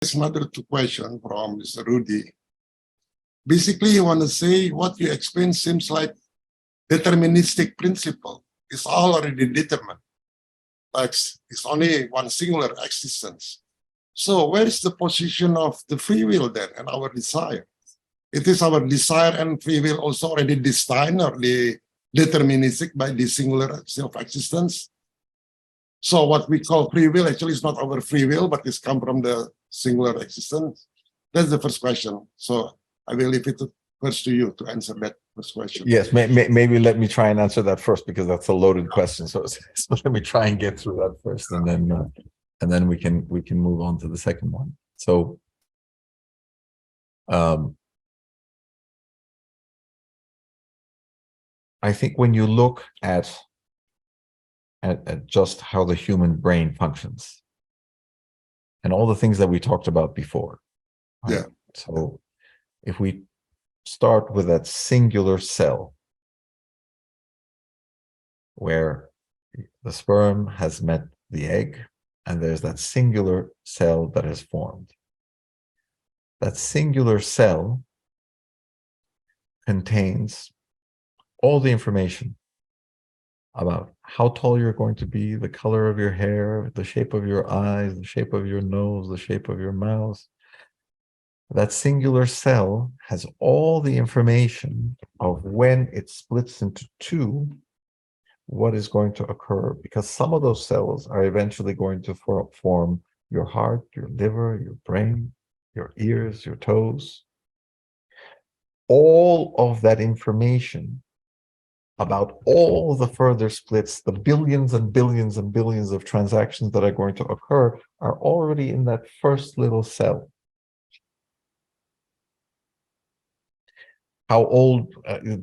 There's another two question from Mr. Rudy. Basically, you want to say what you explain seems like deterministic principle. It's all already determined. Like it's only one singular existence. So where is the position of the free will then and our desire? It is our desire and free will also already destined or deterministic by the singular self-existence. So what we call free will actually is not our free will, but it's come from the singular existence. That's the first question. So I will leave it first to you to answer that first question. Yes, maybe let me try and answer that first, because that's a loaded question. So let me try and get through that first, and then we can move on to the second one. So I think when you look at just how the human brain functions and all the things that we talked about before. Right? Yeah. So if we start with that singular cell where the sperm has met the egg, and there's that singular cell that has formed. That singular cell contains all the information about how tall you're going to be, the color of your hair, the shape of your eyes, the shape of your nose, the shape of your mouth. That singular cell has all the information of when it splits into two, what is going to occur, because some of those cells are eventually going to form your heart, your liver, your brain, your ears, your toes. All of that information about all the further splits, the billions and billions and billions of transactions that are going to occur, are already in that first little cell. How old,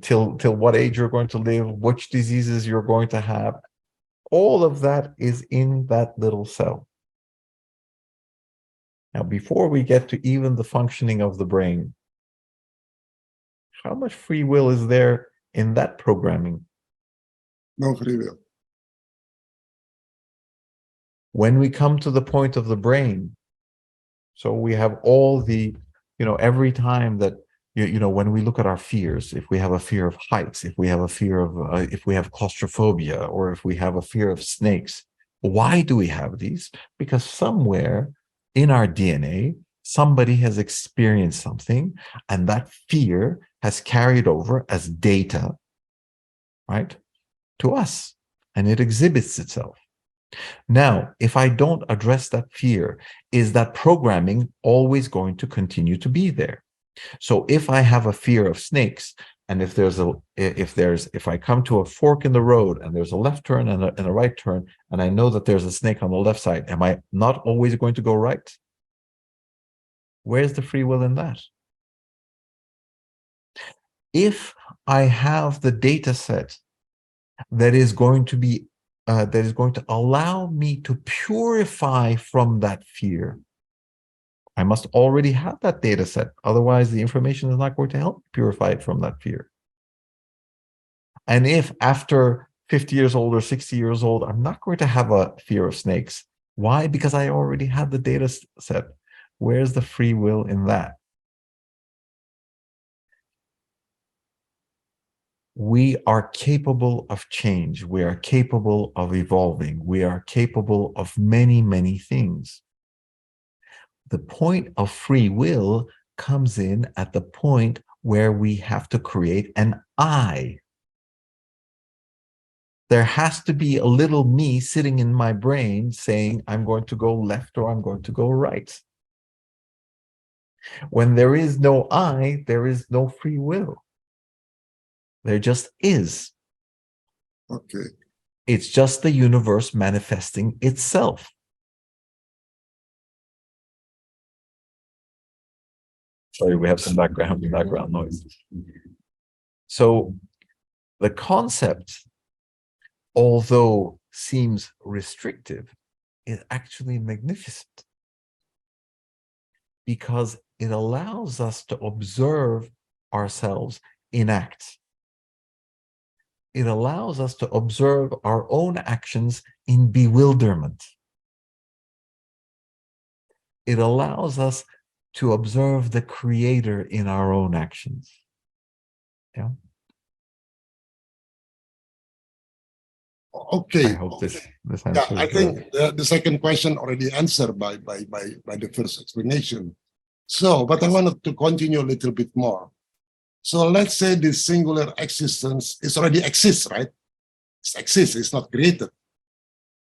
till what age you're going to live, which diseases you're going to have, all of that is in that little cell. Now, before we get to even the functioning of the brain, how much free will is there in that programming? No free will. When we come to the point of the brain, so we have all the, every time that, when we look at our fears, if we have a fear of heights, if we have a fear of, if we have claustrophobia, or if we have a fear of snakes, why do we have these? Because somewhere in our DNA, somebody has experienced something, and that fear has carried over as data, right, to us, and it exhibits itself. Now, if I don't address that fear, is that programming always going to continue to be there? So if I have a fear of snakes, and if I come to a fork in the road and there's a left turn and a right turn, and I know that there's a snake on the left side, am I not always going to go right? Where's the free will in that? If I have the data set that is going to allow me to purify from that fear, I must already have that data set. Otherwise, the information is not going to help purify it from that fear. And if after 50 years old or 60 years old, I'm not going to have a fear of snakes. Why? Because I already had the data set. Where's the free will in that? We are capable of change. We are capable of evolving. We are capable of many, many things. The point of free will comes in at the point where we have to create an I. There has to be a little me sitting in my brain saying, I'm going to go left or I'm going to go right. When there is no I, there is no free will. There just is. Okay. It's just the universe manifesting itself. Sorry, we have some background noise. So the concept, although seems restrictive, is actually magnificent, because it allows us to observe ourselves in act. It allows us to observe our own actions in bewilderment. it allows us to observe the Creator in our own actions. Yeah. Okay. I hope this Yeah, answers. I think the second question already answered by the first explanation. So, but I wanted to continue a little bit more. So let's say this singular existence is already exists, right? It exists, it's not created.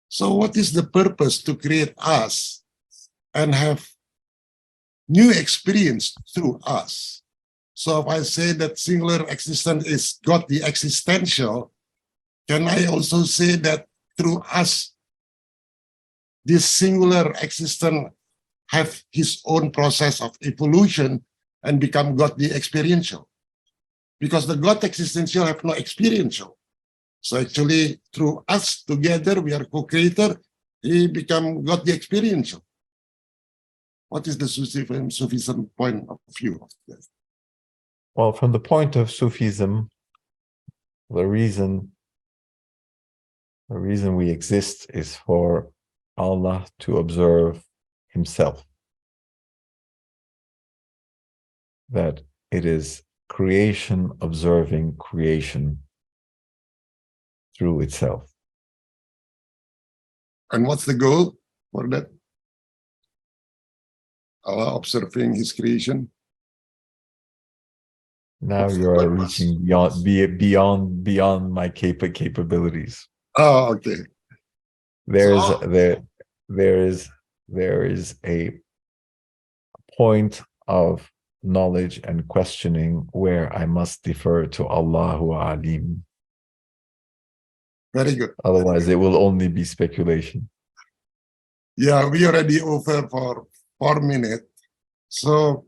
So what is the purpose to create us and have new experience through us? So if I say that singular existence is God the existential, can I also say that through us, this singular existence have his own process of evolution and become God the experiential? Because the God existential have no experiential. So actually, through us together, we are co-creator, he become God the experiential. What is the Sufism point of view of this? Well, from the point of Sufism, the reason we exist is for Allah to observe himself. That it is creation observing creation through itself. And what's the goal for that? Allah observing his creation. Now you are reaching beyond my capabilities. Oh, okay. There is a point of knowledge and questioning where I must defer to Allahu Alim. Very good. Otherwise, it will only be speculation. Yeah, we already over for 4 minutes. So